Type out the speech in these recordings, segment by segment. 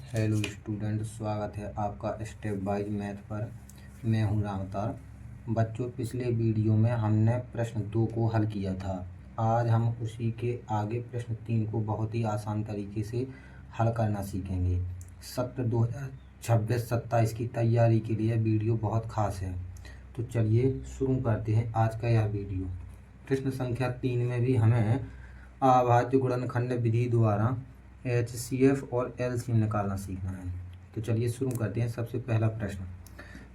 Hello student, स्वागत है आपका स्टेप वाइज मैथ पर। मैं हूं रामतार। बच्चों, पिछले वीडियो में हमने प्रश्न 2 को हल किया था। आज हम उसी के आगे प्रश्न 3 को बहुत ही आसान तरीके से हल करना सीखेंगे। सत्र 2026-27 की तैयारी के लिए वीडियो बहुत खास है। तो चलिए शुरू करते हैं आज का यह वीडियो। प्रश्न संख्या 3 में भी हमें अभाज्य गुणनखंड विधि द्वारा HCF और LCM निकालना सीखना है। तो चलिए शुरू करते हैं। सबसे पहला प्रश्न,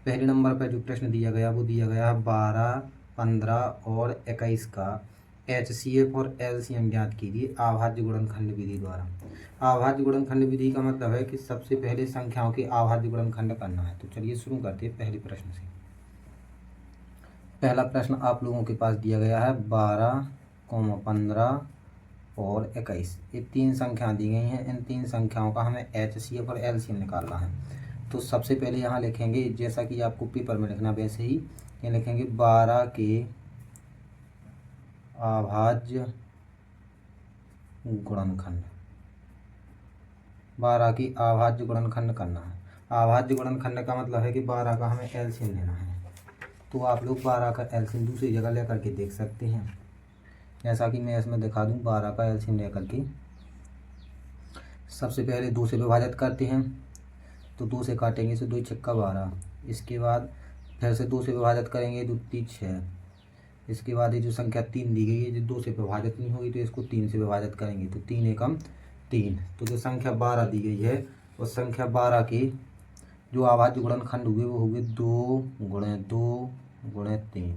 पहले नंबर पर जो प्रश्न दिया गया वो दिया गया है 12, 15 और 21 का HCF और LCM ज्ञात कीजिए अभाज्य गुणनखंड विधि द्वारा। अभाज्य गुणनखंड विधि का मतलब है कि सबसे पहले संख्याओं के अभाज्य गुणनखंड करना है। तो चलिए शुरू करते हैं पहले प्रश्न से। पहला प्रश्न आप लोगों के पास दिया गया है 12, 15 और 21। ये 3 संख्याएं दी गई हैं। इन 3 संख्याओं का हमें HCF और LCM निकालना है। तो सबसे पहले यहाँ लिखेंगे, जैसा कि आपको पेपर में लिखना वैसे ही ये लिखेंगे 12 के अभाज्य गुणनखंड। 12 की अभाज्य गुणनखंड करना है। अभाज्य गुणनखंड का मतलब है कि 12 का हमें LCM लेना है। तो आप लोग 12 का LCM दूसरी जगह लेकर के देख सकते हैं, जैसा कि मैं इसमें दिखा दूं। 12 का LCM लेकर के सबसे पहले 2 से विभाजित करते हैं। तो 2 से काटेंगे तो 2 छक्का 12। इसके बाद फिर से 2 से विभाजित करेंगे तो 3 6। इसके बाद ये जो संख्या 3 दी गई है जो 2 से विभाजित नहीं होगी तो इसको 3 से विभाजित करेंगे तो 3 एकम 3। तो जो संख्या 12 दी गई है उस संख्या 12 के जो अभाज्य गुणनखंड हुए वो हुए 2 गुणे 2 गुणे 3।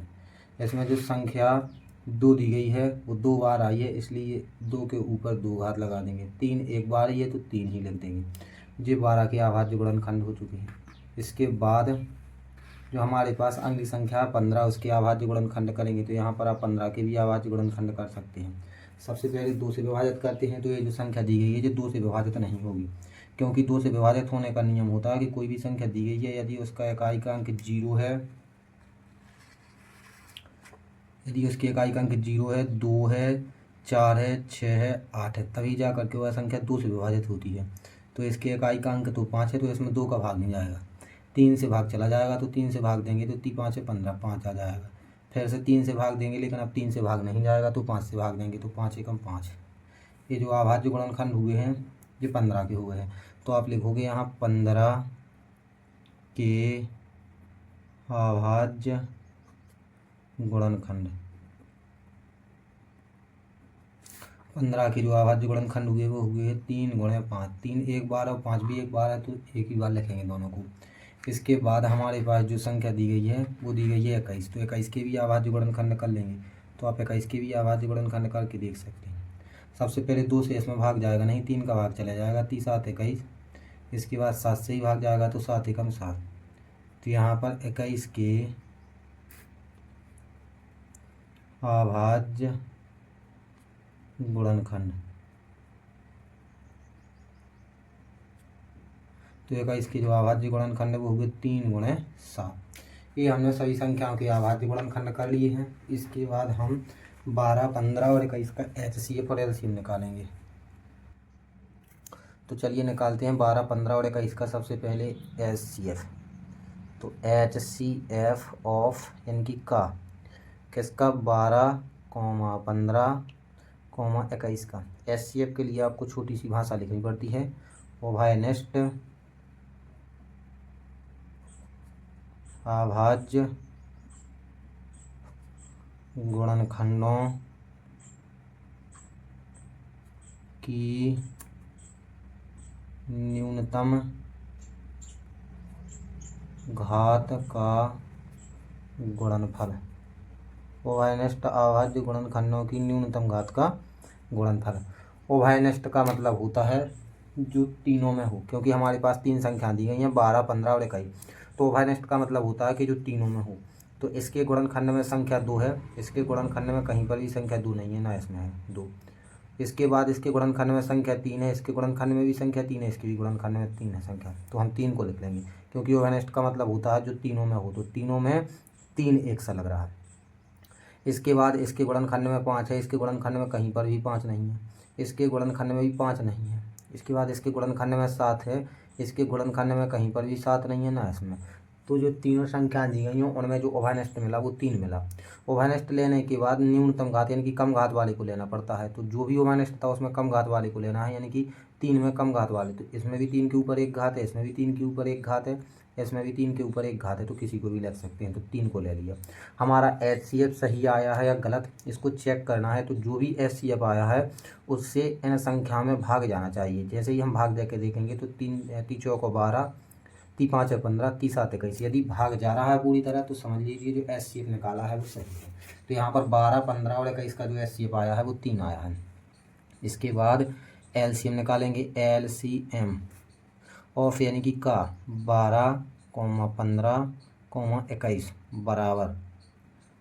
इसमें जो संख्या 2 दी गई है वो 2 बार आई है, इसलिए 2 के ऊपर 2 घात लगा देंगे। 3 एक बार आई है तो 3 ही लिख देंगे। ये 12 के अभाज्य गुणनखंड हो चुके हैं। इसके बाद जो हमारे पास अगली संख्या 15 उसके अभाज्य गुणनखंड करेंगे। तो यहाँ पर आप 15 के भी अभाज्य गुणनखंड कर सकते हैं। सबसे पहले 2 से विभाजित करते हैं। तो ये जो संख्या दी गई है ये 2 से विभाजित नहीं होगी, क्योंकि 2 से विभाजित होने का नियम होता है कि कोई भी संख्या दी गई है यदि उसका इकाई का अंक 0 है, यदि उसकी इकाई का अंक 0 है, 2 है, 4 है, 6 है, 8 है, तभी जा करके वह संख्या 2 से विभाजित होती है। तो इसके इकाई का अंक तो 5 है तो इसमें 2 का भाग नहीं जाएगा। 3 से भाग चला जाएगा तो 3 से भाग देंगे तो 3 5 15, 5 आ जाएगा। फिर से 3 से भाग देंगे, लेकिन अब 3 से भाग नहीं जाएगा तो 5 से भाग देंगे तो 5 एकम 5। ये जो अभाज्य गुणनखंड हुए हैं ये 15 के हुए हैं। तो आप लिखोगे यहाँ 15 के अभाज्य गुणनखंड। 15 के जो अभाज्य गुणनखंड हुए वो हुए 3 गुणे 5। 3 एक बार और 5 भी एक बार है तो एक ही बार लिखेंगे दोनों को। इसके बाद हमारे पास जो संख्या दी गई है वो दी गई है 21। तो 21 के भी अभाज्य गुणनखंड कर लेंगे। तो आप 21 के भी अभाज्य गुणनखंड करके देख सकते हैं। सबसे पहले 2 से इसमें भाग जाएगा नहीं, 3 का भाग चला जाएगा, 3 7 21। इसके बाद 7 से ही भाग जाएगा तो 7 एकम 7। तो यहाँ पर 21 के अभाज्य गुणनखंड। तो 21 के जो अभाज्य गुणनखंड है वो हुए 3 गुणे 7। ये हमने सभी संख्याओं के अभाज्य गुणनखंड कर लिए हैं। इसके बाद हम 12, 15 और 21 का HCF और LCM निकालेंगे। तो चलिए निकालते हैं 12, 15 और 21 का सबसे पहले HCF। तो HCF ऑफ इनकी का किसका 12, 15, 21 का। HCF के लिए आपको छोटी सी भाषा लिखनी पड़ती है। ओभायनिष्ठ अभाज्य गुणनखंडों की न्यूनतम घात का गुणनफल। ओभायनिष्ठ अभाज्य गुणनखंडों की न्यूनतम घात का गुणनफल। ओभायनिष्ठ का मतलब होता है जो तीनों में हो, क्योंकि हमारे पास 3 संख्या दी गई हैं 12, 15 और 21। तो ओभायनिष्ठ का मतलब होता है कि जो तीनों में हो। तो इसके गुणनखंड में संख्या 2 है, इसके गुणनखंड में कहीं पर भी संख्या 2 नहीं है, ना इसमें है 2। इसके बाद इसके गुणनखंड में संख्या 3 है, इसके गुणनखंड में भी संख्या 3 है, इसके भी गुणनखंड में 3 है संख्या। तो हम 3 को लिख लेंगे, क्योंकि ओभायनिष्ठ का मतलब होता है जो तीनों में हो। तो तीनों में 3 एक सा लग रहा है। इसके बाद इसके गुणनखंड में 5 है, इसके गुणनखंड में कहीं पर भी 5 नहीं है, इसके गुणनखंड में भी 5 नहीं है। इसके बाद इसके गुणनखंड में 7 है, इसके गुणनखंड में कहीं पर भी 7 नहीं है ना इसमें। तो जो तीनों संख्याएं दी गई हों उनमें जो उभयनिष्ठ मिला वो 3 मिला। उभयनिष्ठ लेने के बाद न्यूनतम घात यानी कि कम घात वाले को लेना पड़ता है। तो जो भी उभयनिष्ठ था उसमें कम घात वाले को लेना है, यानी कि 3 में कम घात वाले। तो इसमें भी 3 के ऊपर एक घात है, इसमें भी 3 के ऊपर एक घात है, इसमें भी 3 के ऊपर एक घात है, तो किसी को भी लिख सकते हैं। तो 3 को ले लिया। हमारा HCF सही आया है या गलत, इसको चेक करना है। तो जो भी HCF आया है उससे इन संख्या में भाग जाना चाहिए। जैसे ही हम भाग दे के देखेंगे तो 3 चौको 12, 3 5 15, 3 7 21, यदि भाग जा रहा है पूरी तरह तो समझ लीजिए जो HCF निकाला है वो सही है। तो यहाँ पर 12, 15 और 21 का जो HCF आया है वो 3 आया है। इसके बाद LCM निकालेंगे। LCM ऑफ यानी कि का 12, 15, 21 बराबर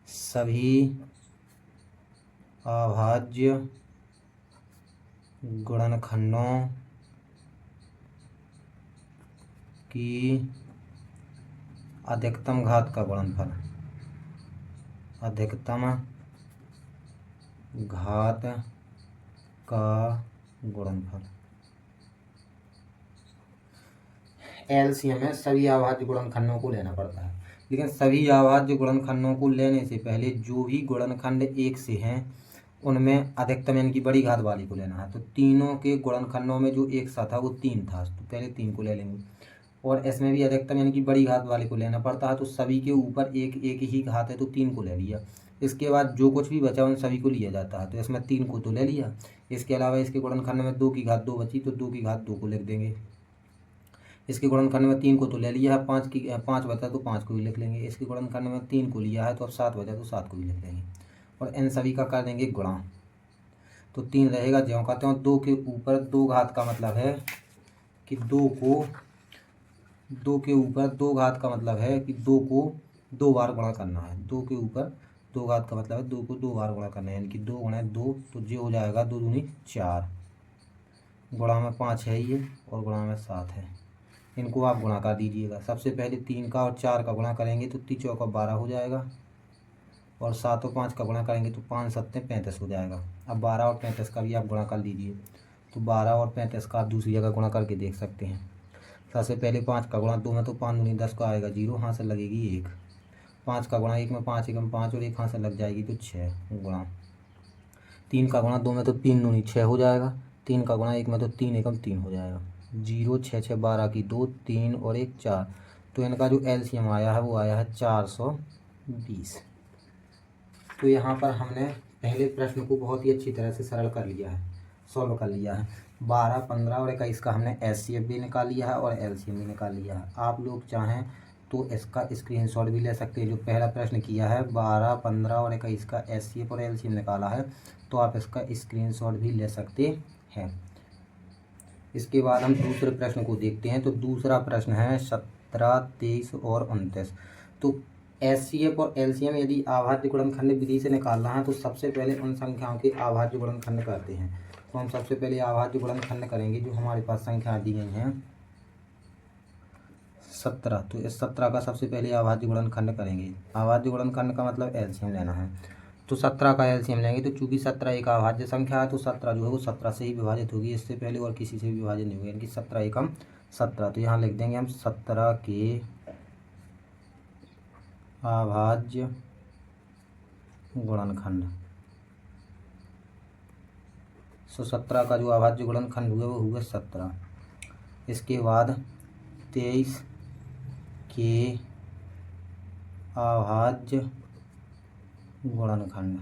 सभी अभाज्य गुणनखंडों की अधिकतम घात का गुणनफल, अधिकतम घात का गुणनफल। LCM में सभी अभाज्य गुणनखंडों को लेना पड़ता है, लेकिन सभी अभाज्य गुणनखंडों को लेने से पहले जो भी गुणनखंड 1 से हैं उनमें अधिकतम यानी कि बड़ी घात वाली को लेना है। तो तीनों के गुणनखंडों में जो एक सा था वो 3 था, तो पहले 3 को ले लेंगे। और इसमें भी अधिकतम यानी कि बड़ी घात वाले को लेना पड़ता है। तो सभी के ऊपर एक एक ही घात है तो 3 को ले लिया। इसके बाद जो कुछ भी बचा उन सभी को लिया जाता है। तो इसमें 3 को तो ले लिया। इसके अलावा इसके गुणनखंड में 2 की घात 2 बची, तो 2 की घात 2 को लिख देंगे। इसके गुणनखंड में 3 को तो ले लिया है, 5 बचा तो 5 को भी लिख लेंगे। इसके गुणनखंड में 3 को लिया है तो अब 7 बचा तो 7 को भी लिख लेंगे। और इन सभी का कर देंगे गुणा। तो 3 रहेगा ज्यों का त्यों। 2 के ऊपर 2 घात का मतलब है कि 2 के ऊपर 2 घात का मतलब है कि 2 को 2 बार गुणा करना है। 2 के ऊपर 2 घात का मतलब है 2 को 2 बार गुणा करना है, यानी कि 2 गुणा 2, तो ये हो जाएगा 2 दूनी 4, गुणा में 5 है ये और गुणा में 7 है। इनको आप गुणा कर दीजिएगा। सबसे पहले 3 का और 4 का गुणा करेंगे तो 3 चौका 12 हो जाएगा, और 7 और 5 का गुणा करेंगे तो 5 7 35 हो जाएगा। अब 12 और 35 का भी आप गुणा कर लीजिए। तो 12 और 35 का आप दूसरी जगह गुणा करके देख सकते हैं। सबसे पहले 5 का गुणा 2 में, तो 5 दूनी 10 का आएगा 0, हाथ से लगेगी 1। 5 का गुणा 1 में 5 1 में 5 और 1 हाथ से लग जाएगी तो 6 गुणा। 3 का गुणा 2 में तो 3 दूनी 6 हो जाएगा। 3 का गुणा 1 में तो 3 एकम 3 हो जाएगा। 0 6 6 12 की 2, 3 और 1 4। तो इनका जो LCM आया है वो आया है 420। तो यहाँ पर हमने पहले प्रश्न को बहुत ही अच्छी तरह से सरल कर लिया है, सॉल्व कर लिया है। 12, 15 और 21 का हमने HCF भी निकाल लिया है और LCM भी निकाल लिया है। आप लोग चाहें तो इसका स्क्रीनशॉट भी ले सकते हैं। जो पहला प्रश्न किया है 12, 15 और 21 का HCF और LCM निकाला है, तो आप इसका स्क्रीनशॉट भी ले सकते हैं। इसके बाद हम दूसरे प्रश्न को देखते हैं। तो दूसरा प्रश्न है 17, 23 और 29। तो HCF और LCM यदि अभाज्य गुणनखंड विधि से निकालना है तो सबसे पहले उन संख्याओं के अभाज्य गुणनखंड करते हैं। तो हम सबसे पहले अभाज्य गुणनखंड करेंगे। जो हमारे पास संख्या दी गई हैं 17, तो इस 17 का सबसे पहले अभाज्य गुणनखंड करेंगे। अभाज्य गुणनखंड का मतलब LCM लेना है। तो 17 का LCM लेंगे। तो चूंकि 17 एक अभाज्य संख्या है तो 17 जो है वो 17 से ही विभाजित होगी, इससे पहले और किसी से भी विभाजित नहीं होगी, यानी कि 17 एकम 17। तो यहाँ लिख देंगे हम 17 के अभाज्य गुणनखंड। 17 का जो अभाज्य गुणनखंड हुए वो हुए 17। इसके बाद 23 के अभाज्य गुणनखंड।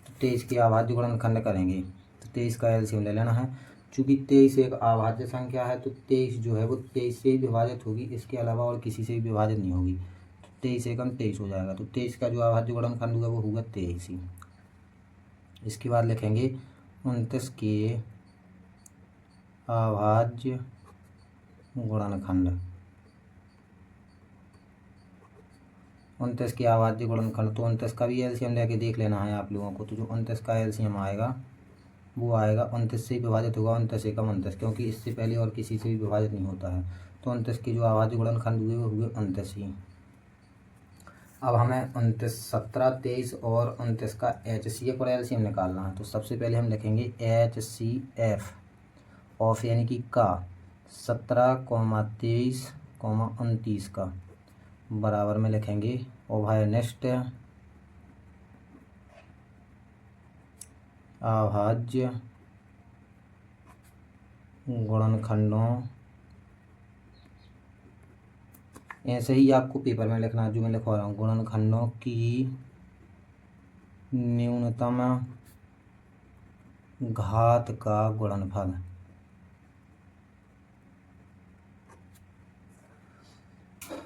तो 23 के अभाज्य गुणनखंड करेंगे। तो 23 का LCM ले लेना है। चूँकि 23 एक अभाज्य संख्या है तो 23 जो है वो 23 से ही विभाजित होगी, इसके अलावा और किसी से भी विभाजित नहीं होगी। तो 23 एकम 23 हो जाएगा। तो 23 का जो अभाज्य गुणनखंड हुआ वो होगा 23 ही। इसके बाद लिखेंगे 29 के अभाज्य गुणनखंड। 29 के अभाज्य गुणनखंड। तो 29 का भी LCM लेके देख लेना है आप लोगों को। तो जो 29 का LCM आएगा वो आएगा 29 से ही विभाजित होगा, 29 एकम 29, क्योंकि इससे पहले और किसी से भी विभाजित नहीं होता है। तो 29 के जो अभाज्य गुणनखंड हुए वो हुए 29 ही। अब हमें 29, 17, 23 और 29 का HCF और LCM निकालना है। तो सबसे पहले हम लिखेंगे HCF ऑफ यानी कि का 17, 23, 29 का बराबर में लिखेंगे। और भाई नेक्स्ट अभाज्य गुणनखंडों, ऐसे ही आपको पेपर में लिखना है जो मैं लिखवा रहा हूँ। गुणनखंडों की न्यूनतम घात का गुणनफल।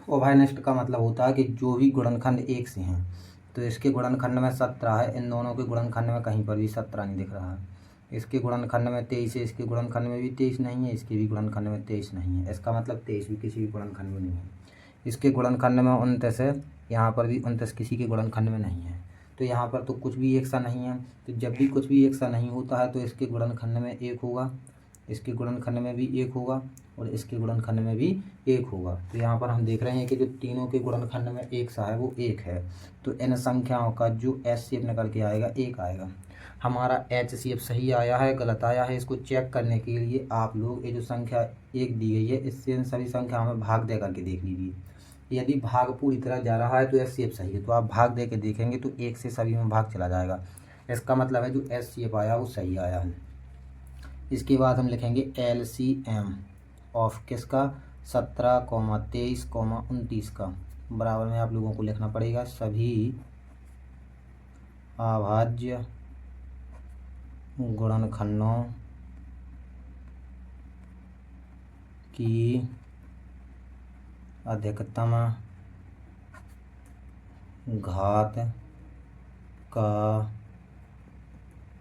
और भाई नेक्स्ट का मतलब होता है कि जो भी गुणनखंड एक से हैं, तो इसके गुणनखंड में 17 है, इन दोनों के गुणनखंड में कहीं पर भी 17 नहीं दिख रहा है। इसके गुणनखंड में 23 है, इसके गुणनखंड में भी 23 नहीं है, इसके भी गुणनखंड में 23 नहीं है। इसका मतलब 23 भी किसी भी गुणनखंड में नहीं है। इसके गुणनखंड में 29 है, यहाँ पर भी 29 किसी के गुणनखंड में नहीं है। तो यहाँ पर तो कुछ भी एक सा नहीं है। तो जब भी कुछ भी एक सा नहीं होता है तो इसके गुणनखंड में एक होगा, इसके गुणनखंड में भी एक होगा और इसके गुणनखंड में भी एक होगा। तो यहाँ पर हम देख रहे हैं कि जो तीनों के गुणनखंड में एक सा है वो एक है। तो इन संख्याओं का जो HCF निकल के आएगा एक आएगा। हमारा HCF सही आया है गलत आया है, इसको चेक करने के लिए आप लोग ये जो संख्या एक दी गई है इससे इन सभी संख्याओं में भाग दे करके देख लीजिए। यदि भाग पूरी तरह जा रहा है तो HCF सही है, तो आप भाग दे के देखेंगे तो एक से सभी में भाग चला जाएगा। इसका मतलब है जो HCF आया वो सही आया है। इसके बाद हम लिखेंगे LCM ऑफ किसका 17, 23, 29 का बराबर में आप लोगों को लिखना पड़ेगा सभी अभाज्य गुणनखंडों की अधिकतम घात का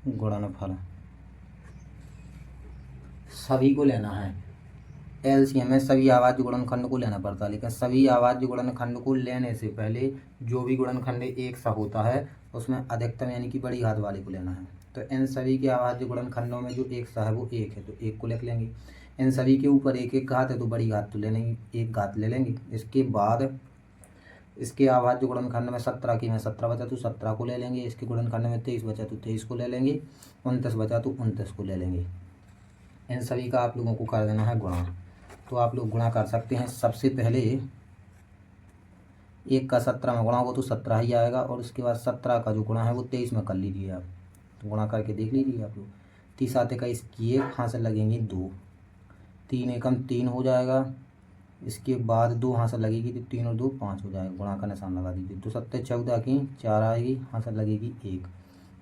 गुणनफल। सभी को लेना है। LCM में सभी अभाज्य गुणनखंड को लेना पड़ता है, लेकिन सभी अभाज्य गुणनखंड को लेने से पहले जो भी गुणनखंड एक सा होता है उसमें अधिकतम यानी कि बड़ी घात वाले को लेना है। तो इन सभी के अभाज्य गुणनखंडों में जो एक सा है वो एक है, तो एक को लिख लेंगे। इन सभी के ऊपर एक एक घात है तो बड़ी घात तो ले लेंगे, एक घात ले लेंगे। इसके बाद इसके अभाज्य गुणनखंड में 17 की में 17 बचा तो 17 को ले लेंगे। इसके गुणनखंड में 23 बचा तो 23 को ले लेंगे। 29 बचा तो 29 को ले लेंगे। इन सभी का आप लोगों को कर देना है गुणा। तो आप लोग गुणा कर सकते हैं। सबसे पहले एक का 17 में गुणा होगा तो 17 ही आएगा, और उसके बाद 17 का जो गुणा है वो 23 में कर लीजिए आप। तो गुणा करके देख लीजिए आप लोग। 30 आते का इसकी एक हाथ से लगेंगे 2, 3 एकम 3 हो जाएगा। इसके बाद 2 हाथ से लगेगी तो 3 और 2 5 हो जाएगा। गुणा का निशान लगा दीजिए। तो 7 14 की 4 आएगी, हाथ से लगेगी 1,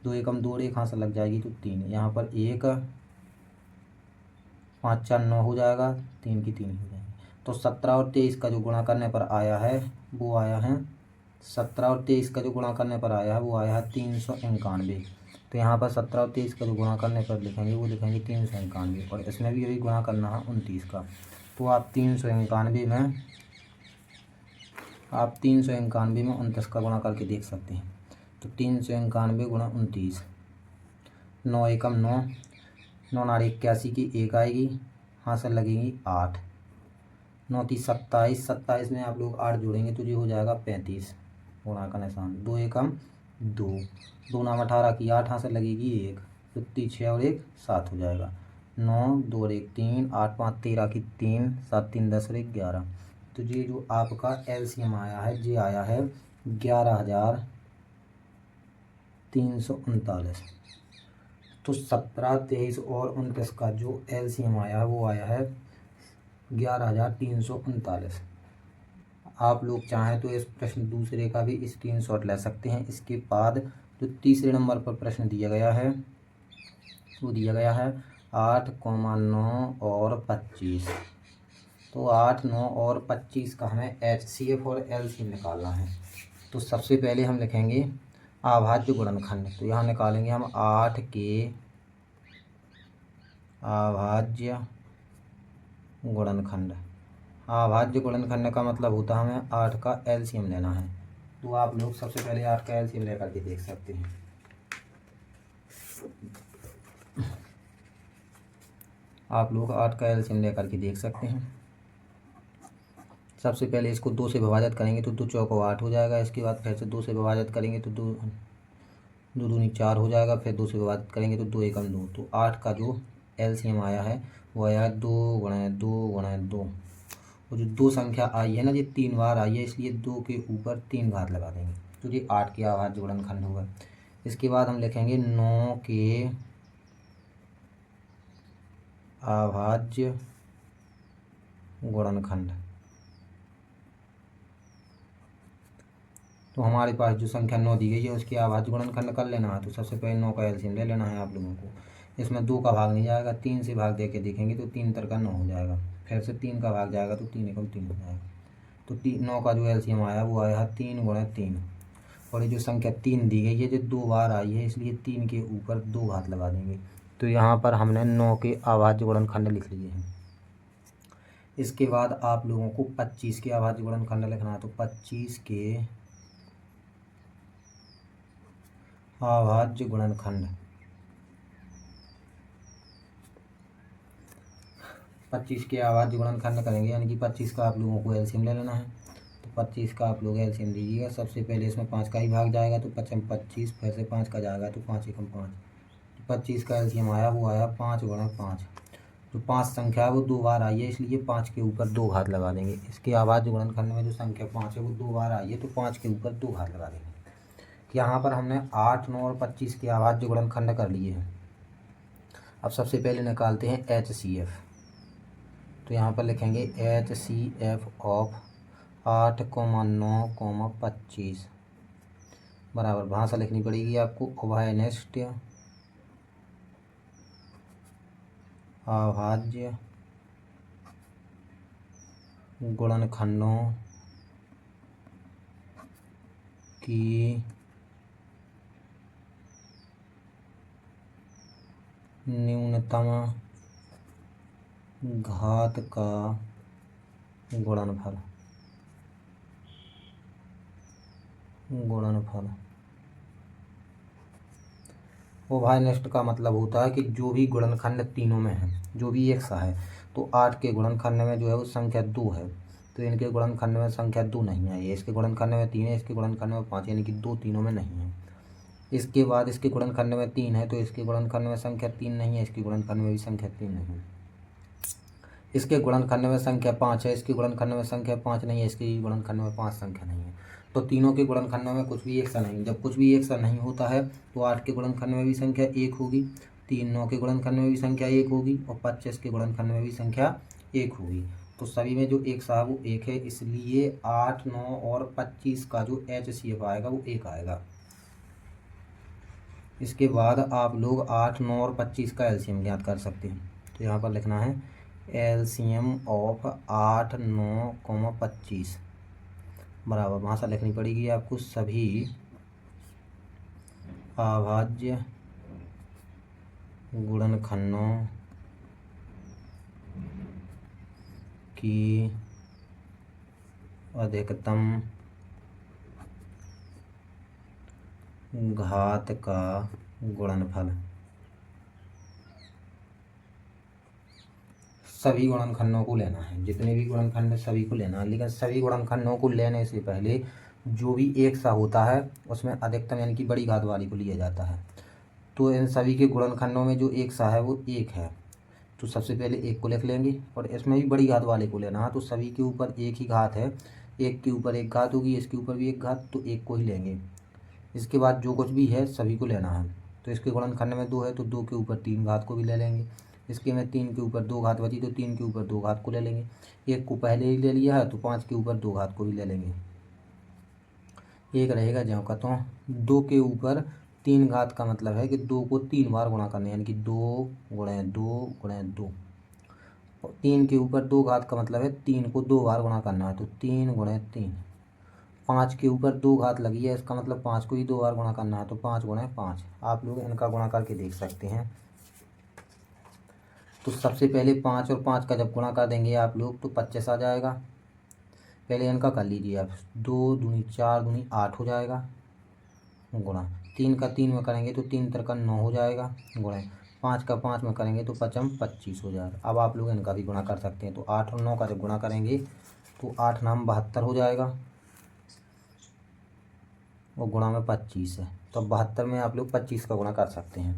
2 एकम 2 और 1 हाथ से लग जाएगी तो 3। यहाँ पर 1, 5 4 9 हो जाएगा, 3 की 3 हो जाएगी। तो 17 और 23 का जो गुणा करने पर आया है वो आया है 17 और 23 का जो गुणा करने पर आया है वो आया है 391। तो यहाँ पर 17 और 23 का जो गुणा करने पर लिखेंगे वो लिखेंगे 391, और इसमें भी यही गुणा करना है 29 का। तो आप 391 में 29 का गुणा करके देख सकते हैं। तो 391 गुणा 29, 9 एकम 9, 9 नार 81 की 1 आएगी, हाथ से लगेगी 8, 9 3 27, 27 में आप लोग 8 जोड़ेंगे तो ये हो जाएगा 35। गुणा का निशान 2 एकम 2, 2 नाम 18 की 8 हाथ से लगेगी 1, तो 6 और 1 7 हो जाएगा। 9 2 और 1 3, 8 5 13 की 3, 7 3 10 और 1 11। तो ये जो आपका LCM आया है ये आया है 11,339। तो 17, 23 और 29 का जो LCM आया है वो आया है 11,339। आप लोग चाहें तो इस प्रश्न दूसरे का भी स्क्रीनशॉट ले सकते हैं। इसके बाद जो तीसरे नंबर पर प्रश्न दिया गया है वो दिया गया है 8, 9 और 25। तो 8, 9 और 25 का हमें HCF और LCM निकालना है। तो सबसे पहले हम लिखेंगे अभाज्य गुणनखंड। तो यहाँ निकालेंगे हम 8 के अभाज्य गुणनखंड। अभाज्य गुणनखंड का मतलब होता है हमें 8 का LCM लेना है। तो आप लोग सबसे पहले 8 का LCM लेकर के देख सकते हैं। आप लोग 8 का LCM लेकर के देख सकते हैं। सबसे पहले इसको 2 से विभाजित करेंगे तो 2 चौको 8 हो जाएगा। इसके बाद फिर से 2 से विभाजित करेंगे तो 2 2 दूनी 4 हो जाएगा। फिर 2 से विभाजित करेंगे तो 2 एकम 2। तो 8 का जो एलसीएम आया है वो आया है 2 गुणा 2 गुणा 2। और जो 2 संख्या आई है ना, ये 3 बार आई है, इसलिए 2 के ऊपर 3 घात लगा देंगे तो ये 8 के अभाज्य गुणनखंड होगा। इसके बाद हम लिखेंगे 9 के अभाज्य गुणनखंड। तो हमारे पास जो संख्या 9 दी गई है उसके अभाज्य गुणनखंड कर लेना है। तो सबसे पहले 9 का एलसीएम ले लेना है आप लोगों को। इसमें 2 का भाग नहीं जाएगा, 3 से भाग दे के देखेंगे तो 3 तर का 9 हो जाएगा। फिर से 3 का भाग जाएगा तो 3 एकम 3 हो जाएगा। तो 9 का जो एलसीएम आया वो आया 3 गुणा 3। और ये जो संख्या 3 दी गई है जो 2 बार आई है, इसलिए 3 के ऊपर 2 घात लगा देंगे। तो यहाँ पर हमने 9 के अभाज्य गुणनखंड लिख लिए हैं। इसके बाद आप लोगों को 25 के अभाज्य गुणनखंड लिखना है। तो 25 के अभाज्य गुणनखंड, 25 के अभाज्य गुणनखंड करेंगे, यानी कि 25 का आप लोगों को एलसीएम ले लेना है। तो 25 का आप लोग एलसीएम लीजिएगा। सबसे पहले इसमें 5 का ही भाग जाएगा तो 5 25, फिर से 5 का जाएगा तो 5 एकम 5। तो 25 का एलसीएम आया वो आया 5 गुणा 5। जो 5 संख्या है वो 2 बार आई है, इसलिए 5 के ऊपर 2 घात लगा देंगे। इसके अभाज्य गुणनखंड में जो संख्या 5 है वो 2 बार आई है, तो 5 के ऊपर 2 घात लगा देंगे। यहाँ पर हमने 8, 9 और 25 के अभाज्य गुणनखंड कर लिए हैं। अब सबसे पहले निकालते हैं HCF। तो यहाँ पर लिखेंगे HCF ऑफ 8, 9, 25 बराबर भाषा लिखनी पड़ेगी आपको, उभयनिष्ठ अभाज्य गुणनखंडों की न्यूनतम घात का गुणनफल। उभयनिष्ठ का मतलब होता है कि जो भी गुणनखंड तीनों में है, जो भी एक सा है, तो 8 के गुणनखंड में जो है वो संख्या 2 है, तो इनके गुणनखंड में संख्या 2 नहीं है। ये इसके गुणनखंड में 3 है, इसके गुणनखंड में 5, यानी कि 2 तीनों में नहीं है। इसके बाद इसके गुणनखंड में 3 है, तो इसके गुणनखंड में संख्या 3 नहीं है, इसके गुणनखंड में भी संख्या 3 नहीं है। इसके गुणनखंड में संख्या 5 है, इसके गुणनखंड में संख्या 5 नहीं है, इसके गुणनखंड में 5 संख्या नहीं है। तो तीनों के गुणनखंडों में कुछ भी एक सा नहीं। जब कुछ भी एक सा नहीं होता है तो 8 के गुणनखंड में भी संख्या 1 होगी, 3 9 के गुणनखंड में भी संख्या 1 होगी, और 25 के गुणनखंड में भी संख्या 1 होगी। तो सभी में जो एक सा है वो 1 है, इसलिए 8, 9 और 25 का जो HCF आएगा वो 1 आएगा। इसके बाद आप लोग 8, 9 और 25 का एलसीएम ज्ञात कर सकते हैं। तो यहाँ पर लिखना है एलसीएम ऑफ 8, 9, 25 बराबर भाषा लिखनी पड़ेगी आपको, सभी अभाज्य गुणनखंडों की अधिकतम घात का गुणनफल। सभी गुणनखंडों को लेना है, जितने भी गुणनखंड सभी को लेना है, लेकिन सभी गुणनखंडों को लेने से पहले जो भी एक सा होता है उसमें अधिकतम यानी कि बड़ी घात वाली को लिया जाता है। तो इन सभी के गुणनखंडों में जो एक सा है वो 1 है, तो सबसे पहले 1 को लिख लेंगे, और इसमें भी बड़ी घात वाले को लेना है। तो सभी के ऊपर 1 ही घात है, 1 के ऊपर 1 घात होगी, इसके ऊपर भी 1 घात, तो 1 को ही लेंगे। इसके बाद जो कुछ भी है सभी को लेना है। तो इसके गुणनखंड में 2 है, तो 2 के ऊपर 3 घात को भी ले लेंगे। इसके में 3 के ऊपर 2 घात बची, तो 3 के ऊपर 2 घात को ले लेंगे। 1 को पहले ही ले लिया है, तो 5 के ऊपर 2 घात को भी ले लेंगे। 1 रहेगा ज्यों का त्यों। 2 के ऊपर 3 घात का मतलब है कि 2 को 3 बार गुणा करना है, यानी कि 2 गुणे 2 गुणे 2। 3 के ऊपर 2 घात का मतलब है 3 को 2 बार गुणा करना है, तो 3 गुणे 3। 5 के ऊपर 2 घात लगी है, इसका मतलब 5 को ही 2 बार गुणा करना है, तो 5 गुणे 5। आप लोग इनका गुणा करके देख सकते हैं। तो सबसे पहले 5 और 5 का जब गुणा कर देंगे आप लोग तो 25 आ जाएगा। पहले इनका कर लीजिए आप, 2 दूनी 4 दूनी 8 हो जाएगा, गुणा 3 का 3 में करेंगे तो 3 तिरका 9 हो जाएगा, गुणा 5 का 5 में करेंगे तो 5 25 हो जाएगा। अब आप लोग इनका भी गुणा कर सकते हैं। तो 8 और 9 का जब गुणा करेंगे तो 8 नाम 72 हो जाएगा और गुणा में 25 है। तो अब 72 में आप लोग 25 का गुणा कर सकते हैं।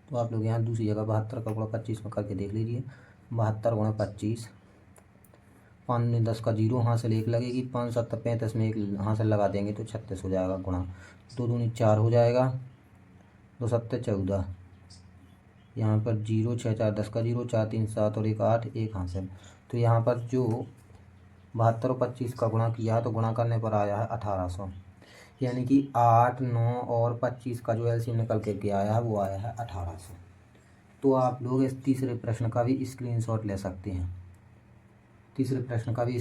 तो आप लोग यहाँ दूसरी जगह 72 का गुणा 25 में करके देख लीजिए। 72 गुणा 25, 5 में 10 का 0 हासिल 1 लगेगी, 5 7 35 में 1 हासिल लगा देंगे तो 36 हो जाएगा गुणा। 2 दूनी 4 हो जाएगा, 2 7 14, यहाँ पर 0 6 4 10 का 0, 4 3 7 और 1 8, 1 हासिल। तो यहाँ पर जो 72 और 25 का गुणा किया तो गुणा करने पर आया है 1800, यानी कि 8 9 और 25 का जो एलसीएम निकल के आया है वो आया है 1800। तो आप लोग इस तीसरे प्रश्न का भी स्क्रीनशॉट ले सकते हैं। तीसरे प्रश्न का भी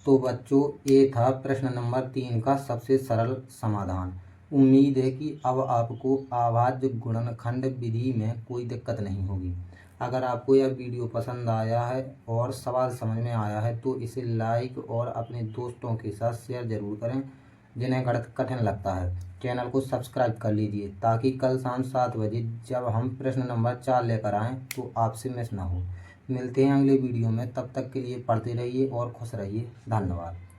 तो बच्चों ये था प्रश्न नंबर 3 का सबसे सरल समाधान। उम्मीद है कि अब आपको अभाज्य गुणनखंड विधि में कोई दिक्कत नहीं होगी। अगर आपको यह वीडियो पसंद आया है और सवाल समझ में आया है तो इसे लाइक और अपने दोस्तों के साथ शेयर ज़रूर करें जिन्हें गणित कठिन लगता है। चैनल को सब्सक्राइब कर लीजिए ताकि कल शाम 7 बजे जब हम प्रश्न नंबर 4 लेकर आएँ तो आपसे मिस ना हो। मिलते हैं अगले वीडियो में, तब तक के लिए पढ़ते रहिए और खुश रहिए। धन्यवाद।